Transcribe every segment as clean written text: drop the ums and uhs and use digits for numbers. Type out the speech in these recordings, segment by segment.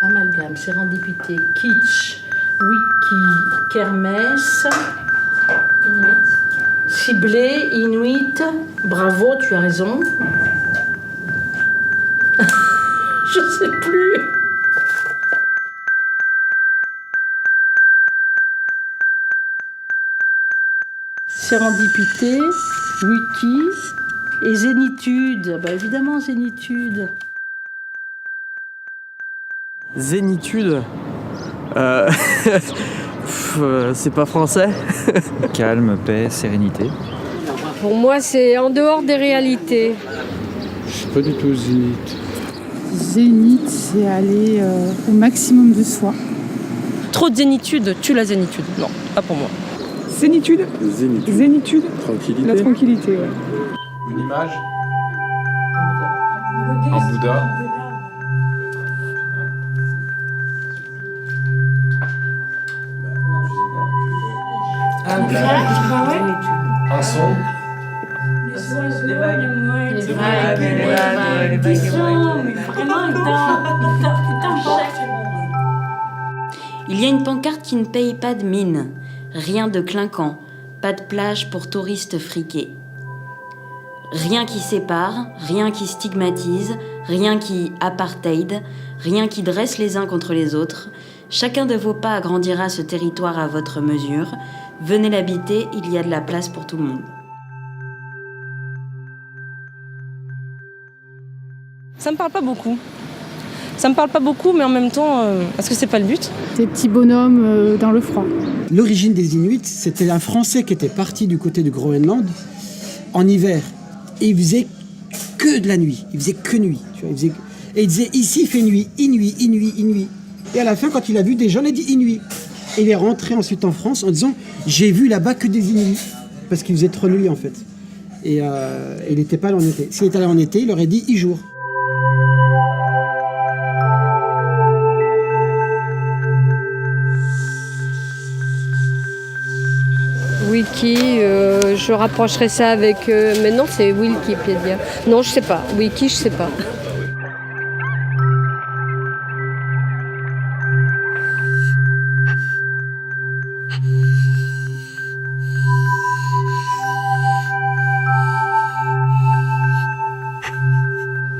Amalgame, sérendipité, kitsch, wiki, kermesse, ciblé, inuit, bravo, tu as raison. Je sais plus. Sérendipité, wiki et zénitude. Bah évidemment, zénitude. Zénitude. C'est pas français. Calme, paix, sérénité. Pour moi, c'est en dehors des réalités. Je sais pas du tout zénith. Zénith, c'est aller au maximum de soi. Trop de zénitude tue la zénitude. Non, pas pour moi. Zénitude. Zénitude. Tranquillité. La tranquillité, ouais. Une image. Un Bouddha. Un son. Les vagues, les vagues. Il y a une pancarte qui ne paye pas de mine, rien de clinquant, pas de plage pour touristes friqués. Rien qui sépare, rien qui stigmatise, rien qui apartheid, rien qui dresse les uns contre les autres. Chacun de vos pas agrandira ce territoire à votre mesure. Venez l'habiter, il y a de la place pour tout le monde. Ça me parle pas beaucoup. Ça me parle pas beaucoup, mais en même temps, est-ce que c'est pas le but ? Des petits bonhommes dans le froid. L'origine des Inuits, c'était un Français qui était parti du côté du Groenland en hiver. Et il faisait que de la nuit. Il faisait que nuit. Tu vois, et il disait, ici, il fait nuit, inuit, inuit, inuit. Et à la fin, quand il a vu des gens, il a dit inuit. Et il est rentré ensuite en France en disant, j'ai vu là-bas que des Inuits. Parce qu'il faisait trop nuit, en fait. Et il n'était pas allé en été. S'il était allé en été, il aurait dit jour. Wiki, je rapprocherai ça avec... mais non, c'est Wikipédia. Non, je sais pas. Wiki, je sais pas.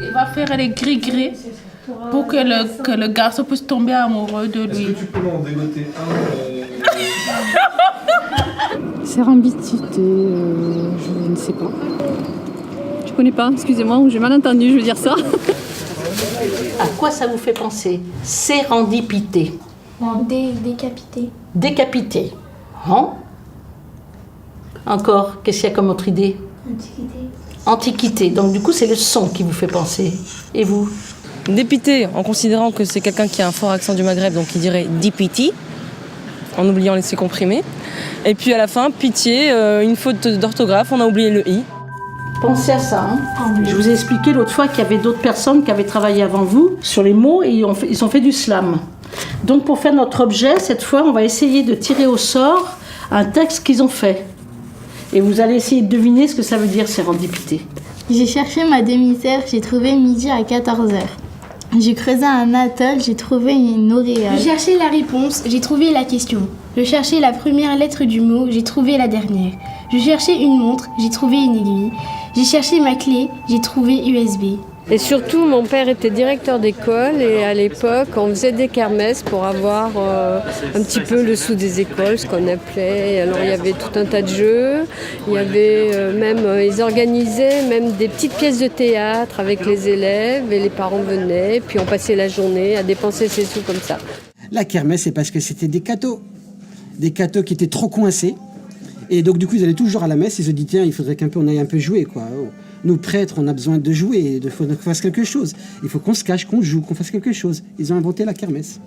Il va faire les gris-gris pour que le garçon puisse tomber amoureux de lui. Est-ce que tu peux m'en dégoter un Sérendipité, je ne sais pas. Je connais pas, excusez-moi, j'ai mal entendu, je veux dire ça. À quoi ça vous fait penser ? Sérendipité. Décapité. Décapité. Hein ? Encore, qu'est-ce qu'il y a comme autre idée ? Antiquité. Antiquité. Donc du coup, c'est le son qui vous fait penser. Et vous ? Dépité, en considérant que c'est quelqu'un qui a un fort accent du Maghreb, donc il dirait dipiti, en oubliant les C comprimés. Et puis à la fin, pitié, une faute d'orthographe, on a oublié le i. Pensez à ça. Je vous ai expliqué l'autre fois qu'il y avait d'autres personnes qui avaient travaillé avant vous sur les mots et ils ont fait du slam. Donc pour faire notre objet, cette fois, on va essayer de tirer au sort un texte qu'ils ont fait. Et vous allez essayer de deviner ce que ça veut dire, sérendipité. J'ai cherché ma demi-terre, j'ai trouvé midi à 14h. J'ai creusé un atoll, j'ai trouvé une auréole. Je cherchais la réponse, j'ai trouvé la question. Je cherchais la première lettre du mot, j'ai trouvé la dernière. Je cherchais une montre, j'ai trouvé une aiguille. J'ai cherché ma clé, j'ai trouvé USB. Et surtout, mon père était directeur d'école et à l'époque, on faisait des kermesses pour avoir un petit peu le sou des écoles, ce qu'on appelait. Et alors, il y avait tout un tas de jeux. Il y avait ils organisaient même des petites pièces de théâtre avec les élèves et les parents venaient. Puis on passait la journée à dépenser ses sous comme ça. La kermesse, c'est parce que c'était des cathos. Des cathos qui étaient trop coincés. Et donc, du coup, ils allaient toujours à la messe. Ils se disaient, tiens, il faudrait qu'on aille un peu jouer, quoi. Nous, prêtres, on a besoin de jouer, il faut qu'on fasse quelque chose. Il faut qu'on se cache, qu'on joue, qu'on fasse quelque chose. Ils ont inventé la kermesse.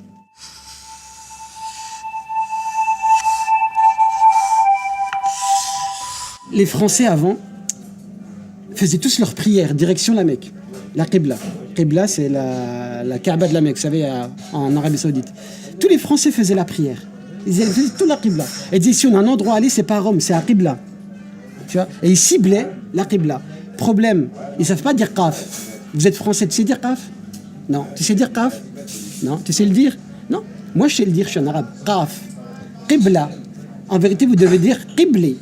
Les Français, avant, faisaient tous leurs prières, direction la Mecque. La Qibla. Qibla, c'est la Kaaba de la Mecque, vous savez, en Arabie Saoudite. Tous les Français faisaient la prière. Ils faisaient toute la Qibla. Ils disaient, si on a un endroit à aller, c'est pas à Rome, c'est à Qibla. Tu vois ? Et ils ciblaient la Qibla. Problème, ils ne savent pas dire qaf. Vous êtes français, tu sais dire qaf ? Non. Tu sais dire qaf ? Non. Tu sais le dire? Non. Moi, je sais le dire, je suis en arabe. Qaf. Qibla. En vérité, vous devez dire qiblé.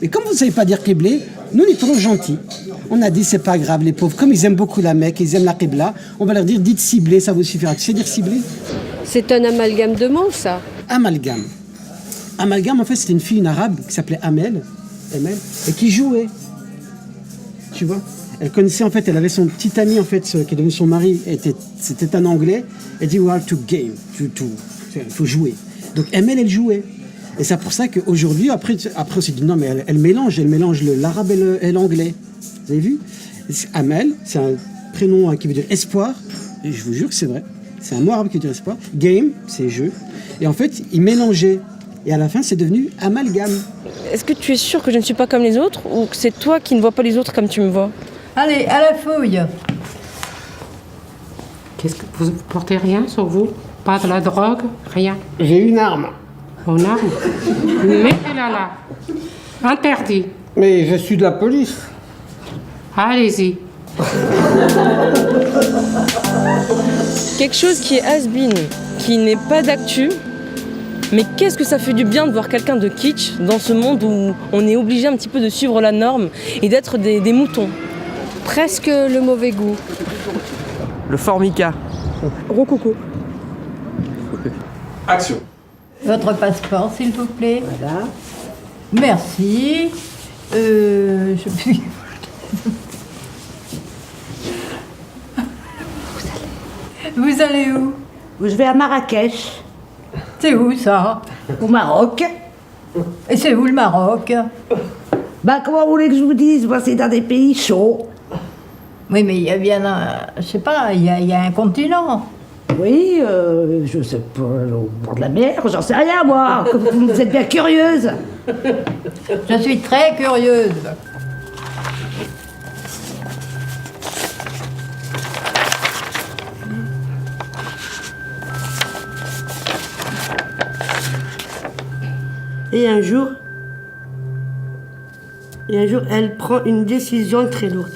Et comme vous ne savez pas dire qiblé, nous, on est trop gentils. On a dit, c'est pas grave, les pauvres. Comme ils aiment beaucoup la Mecque, ils aiment la qibla, on va leur dire, dites ciblé, ça vous suffira. Tu sais dire ciblé? C'est un amalgame de mots, ça. Amalgame. Amalgame, en fait, c'était une fille, une arabe, qui s'appelait Amel, et qui jouait. Tu vois? Elle connaissait, en fait, elle avait son petit ami, en fait, qui est devenu son mari, c'était un Anglais. Elle dit, we are to game, il faut jouer. Donc, Amel, elle jouait. Et c'est pour ça qu'aujourd'hui, après on s'est dit, non, mais elle mélange l'arabe et l'anglais. Vous avez vu? Amel, c'est un prénom qui veut dire espoir, et je vous jure que c'est vrai. C'est un mot arabe qui veut dire espoir. Game, c'est jeu. Et en fait, ils mélangeaient. Et à la fin, c'est devenu amalgame. Est-ce que tu es sûr que je ne suis pas comme les autres ou que c'est toi qui ne vois pas les autres comme tu me vois? Allez, à la fouille. Qu'est-ce que vous portez rien sur vous? Pas de la drogue? Rien? J'ai une arme. Une arme? Mettez-la là. Interdit. Mais je suis de la police. Allez-y. Quelque chose qui est has-been, qui n'est pas d'actu, mais qu'est-ce que ça fait du bien de voir quelqu'un de kitsch dans ce monde où on est obligé un petit peu de suivre la norme et d'être des moutons. Presque le mauvais goût. Le formica. Rococo. Action. Votre passeport, s'il vous plaît. Voilà. Merci. Vous allez où? Je vais à Marrakech. C'est où ça? Au Maroc. Et c'est où le Maroc? Bah, comment vous voulez que je vous dise? Moi, c'est dans des pays chauds. Oui, mais il y a bien je sais pas, il y a un continent. Oui, je sais pas, au bord de la mer, j'en sais rien, moi. Vous êtes bien curieuse. Je suis très curieuse. Et un jour, elle prend une décision très lourde,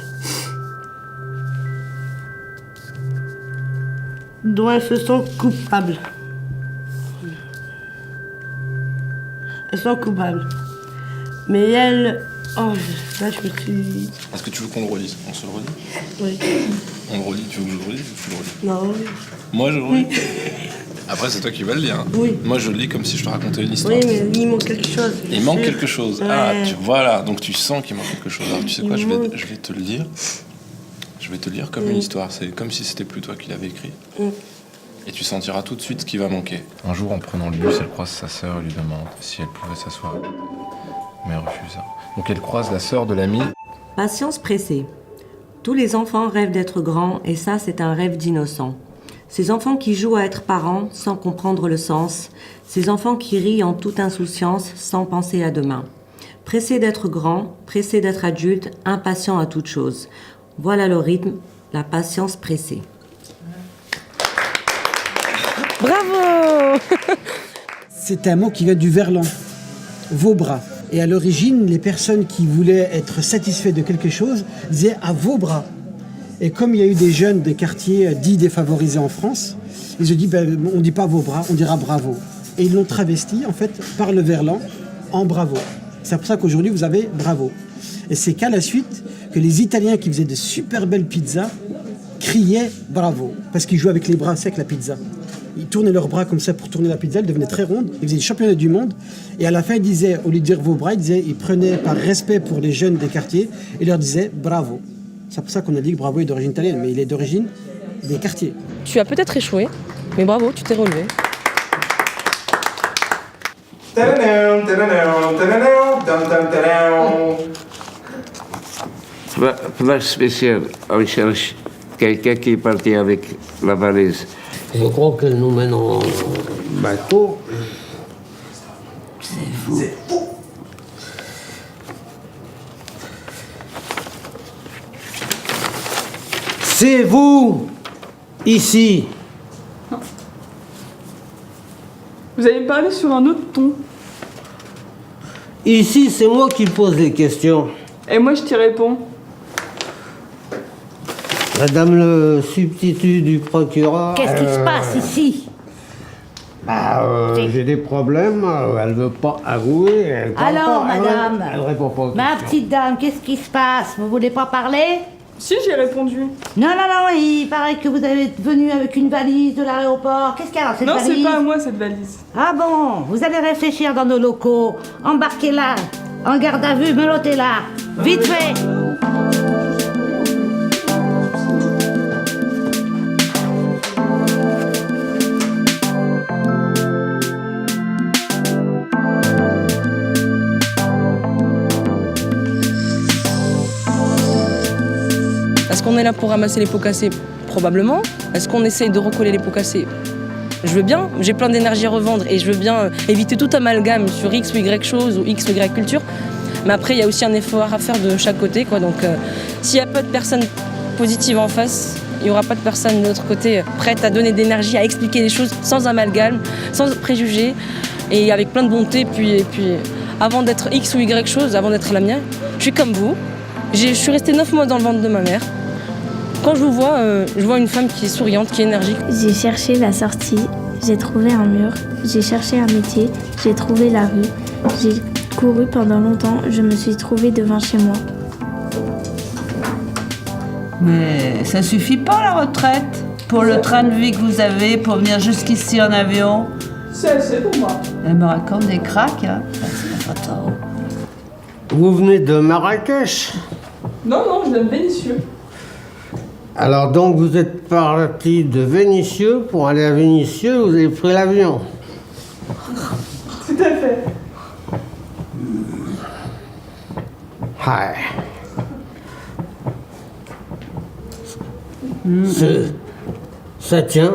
dont elle se sent coupable. Elle se sent coupable. Mais elle... Oh, là, je me suis... Est-ce que tu veux qu'on le relise? On se le relit? Oui. On le relit? Tu veux que je le relise ou tu le relis? Non. Moi, je le relis. Après, c'est toi qui vas le lire. Oui. Moi, je le lis comme si je te racontais une histoire. Oui, mais il manque quelque chose. Il manque quelque chose. Ouais. Ah, voilà. Donc, tu sens qu'il manque quelque chose. Alors, tu sais quoi, je vais te le lire. Je vais te lire comme une histoire. C'est comme si c'était plus toi qui l'avais écrit. Et tu sentiras tout de suite ce qui va manquer. Un jour, en prenant le bus, elle croise sa sœur et lui demande si elle pouvait s'asseoir. Mais elle refusa. Donc, elle croise la sœur de l'amie. Patience pressée. Tous les enfants rêvent d'être grands et ça, c'est un rêve d'innocent. Ces enfants qui jouent à être parents sans comprendre le sens. Ces enfants qui rient en toute insouciance sans penser à demain. Pressés d'être grands, pressés d'être adultes, impatients à toute chose. Voilà le rythme, la patience pressée. Bravo! C'est un mot qui vient du verlan, vos bras. Et à l'origine, les personnes qui voulaient être satisfaites de quelque chose disaient à vos bras. Et comme il y a eu des jeunes des quartiers dits défavorisés en France, ils ont dit on ne dit pas vos bras, on dira bravo. Et ils l'ont travesti en fait par le verlan en bravo. C'est pour ça qu'aujourd'hui vous avez bravo. Et c'est qu'à la suite que les Italiens qui faisaient de super belles pizzas criaient bravo. Parce qu'ils jouaient avec les bras secs la pizza. Ils tournaient leurs bras comme ça pour tourner la pizza, elle devenait très ronde. Ils faisaient des championnats du monde. Et à la fin, ils disaient, au lieu de dire vos bras, ils prenaient par respect pour les jeunes des quartiers et leur disaient bravo. C'est pour ça qu'on a dit que Bravo est d'origine italienne, mais il est d'origine des quartiers. Tu as peut-être échoué, mais bravo, tu t'es relevé. Place spéciale, on cherche quelqu'un qui est parti avec la valise. Je crois qu'elle nous mène en bateau. C'est fou. C'est vous, ici. Vous allez me parler sur un autre ton. Ici, c'est moi qui pose les questions. Et moi, je t'y réponds. Madame le substitut du procureur. Qu'est-ce qui se passe ici? J'ai des problèmes, elle veut pas avouer. Elle parle Alors, pas, madame, elle répond pas aux ma questions. petite dame, qu'est-ce qui se passe? Vous voulez pas parler? Si, j'ai répondu. Non, il paraît que vous avez venu avec une valise de l'aéroport. Qu'est-ce qu'il y a dans cette valise? Non, c'est pas à moi cette valise. Ah bon? Vous allez réfléchir dans nos locaux. Embarquez-la, en garde à vue, menottez-la. Vite fait! Est-ce qu'on est là pour ramasser les pots cassés? Probablement. Est-ce qu'on essaye de recoller les pots cassés? Je veux bien, j'ai plein d'énergie à revendre et je veux bien éviter tout amalgame sur X ou Y chose ou X ou Y culture. Mais après, il y a aussi un effort à faire de chaque côté, quoi. Donc, s'il n'y a pas de personnes positives en face, il n'y aura pas de personnes de l'autre côté prêtes à donner d'énergie, à expliquer les choses sans amalgame, sans préjugés et avec plein de bonté. Et puis avant d'être X ou Y chose, avant d'être la mienne, je suis comme vous. Je suis restée 9 mois dans le ventre de ma mère. Quand je vois une femme qui est souriante, qui est énergique. J'ai cherché la sortie, j'ai trouvé un mur, j'ai cherché un métier, j'ai trouvé la rue, j'ai couru pendant longtemps, je me suis trouvée devant chez moi. Mais ça suffit pas la retraite pour le train de vie que vous avez, pour venir jusqu'ici en avion. C'est pour moi. Elle me raconte des cracks, hein. C'est pas trop. Vous venez de Marrakech? Non, je viens de Vénissieux. Alors donc vous êtes parti de Vénissieux pour aller à Vénissieux, vous avez pris l'avion? Tout à fait. Ça tient.